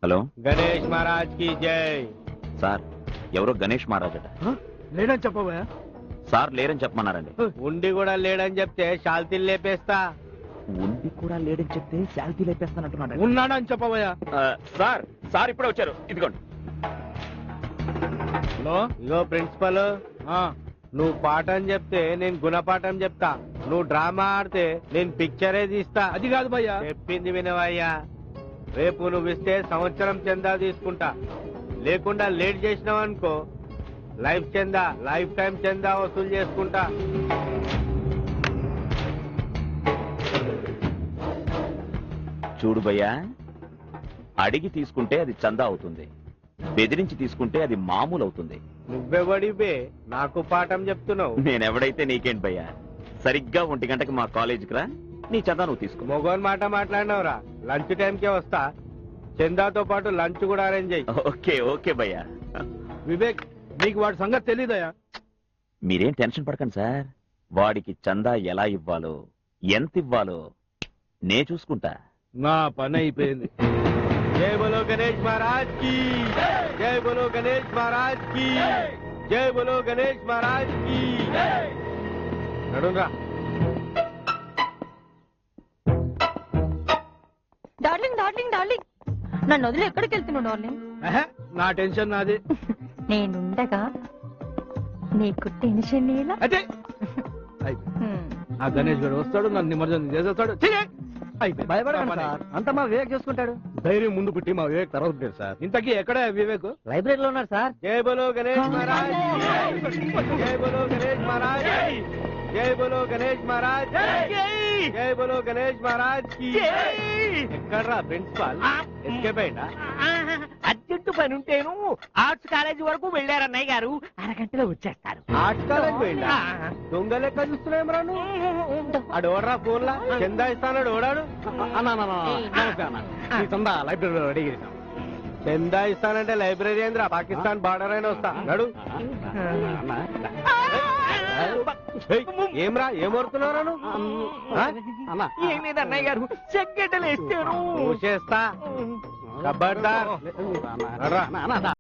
Hello Ganesh Maharaj కి జై. Sir, ఎవరో గణేష్ మహారాజ్ అట. లేడని చెప్పబోయా? సార్ లేరని చెప్పమన్నారండి. ఉండి కూడా లేడని చెప్తే షాల్తీలు లేపేస్తా. ఉండి కూడా లేడని చెప్తే శాలరీ లేపేస్తానంటున్నాడు. ఉన్నాడని చెప్పబోయా? సార్ సార్ ఇప్పుడే వచ్చారు, ఇదిగోండి. హలో, ఇగో ప్రిన్సిపల్, నువ్వు పాఠం చెప్తే నేను గుణపాఠం చెప్తా. నువ్వు డ్రామా ఆడితే నేను పిక్చరే తీస్తా. అది కాదు భయ్యా. చెప్పింది వినవయ్యా. రేపు నువ్వు ఇస్తే సంవత్సరం చందా తీసుకుంటా. లేకుండా లేట్ చేసినావు అనుకో, లైఫ్ చందా, లైఫ్ టైం చందా వసూలు చేసుకుంటా. చూడు భయ్యా, అడిగి తీసుకుంటే అది చందా అవుతుంది, బెదిరించి తీసుకుంటే అది మామూలు అవుతుంది. నువ్వెవడివే నాకు పాఠం చెప్తున్నావు? నేనెవడైతే నీకేంటి భయ్యా, సరిగ్గా 1 గంటకి మా కాలేజీకి రా, నీ చందా నువ్వు తీసుకో. మొగోన్ మాట మాట్లాడినవరా? లంచ్ టైంకే వస్తా. చందాతో పాటు లంచ్ కూడా అరేంజ్ అయ్యి. ఓకే ఓకే భయ్యా. వివేక్, నీకు వాడి సంగతి తెలీదయా? మీరేం టెన్షన్ పడకండి సార్, వాడికి చందా ఎలా ఇవ్వాలో ఎంత ఇవ్వాలో నే చూసుకుంటా. నా పని అయిపోయింది. జై బోలో గణేష్ మహారాజ్ కి, జై బోలో గణేష్ మహారాజ్ కి, జై బోలో గణేష్ మహారాజ్ కి. నడురా. డార్లింగ్ డార్లింగ్ డార్లింగ్, నన్ను వదిలి ఎక్కడికి వెళ్తున్నావు డార్లింగ్? నా టెన్షన్ నాది. నేనుండగా నీకు టెన్షన్ ఎలా? అదే ఆ గణేష్ గారు వస్తాడు, నన్ను నిమజ్జనం చేసేస్తాడు. భయపడకండి సార్, అంతా మా వివేక్ చూసుకుంటాడు. ధైర్యం ముందు పుట్టి మా వివేక్ తర్వాత పుట్టాడు సార్. ఇంతకీ ఎక్కడ వివేక్? లైబ్రరీలో ఉన్నాడు సార్. జై బోలో గణేష్ మహారాజ్ కి, జై బోలో గణేష్ మహారాజ్ కి, జై బోలో గణేష్ మహారాజ్ కి, జై బోలో గణేష్ మహారాజ్ కి. ఎక్కడ్రా ప్రిన్సిపాల్? ఎస్కేప్ అయిందా? అర్జెంట్ పని ఉంటేను ఆర్ట్స్ కాలేజీ వరకు వెళ్ళారన్నయ్య గారు, అరగంటలో వచ్చేస్తారు. ఆర్ట్స్ కాలేజ్ పోయిందా? దొంగ లెక్క చూస్తున్నాయేమరా నువ్వు? అడు ఓడరా ఫోన్ లా చందా ఇస్తాడు ఓడాడు. లైబ్రరీలో రెడీ చేశాం. చందా ఇస్తానంటే లైబ్రరీ ఏంద్రా? పాకిస్తాన్ బార్డర్ అయినా వస్తా. నడు. ఏమ్రా, ఏం వరుతున్నారా నువ్వు? ఏం లేదు అన్నయ్య గారు, చెగ్గడ్డలు వేస్తాను. చూసేస్తా. ఖబర్దార్. నడురా.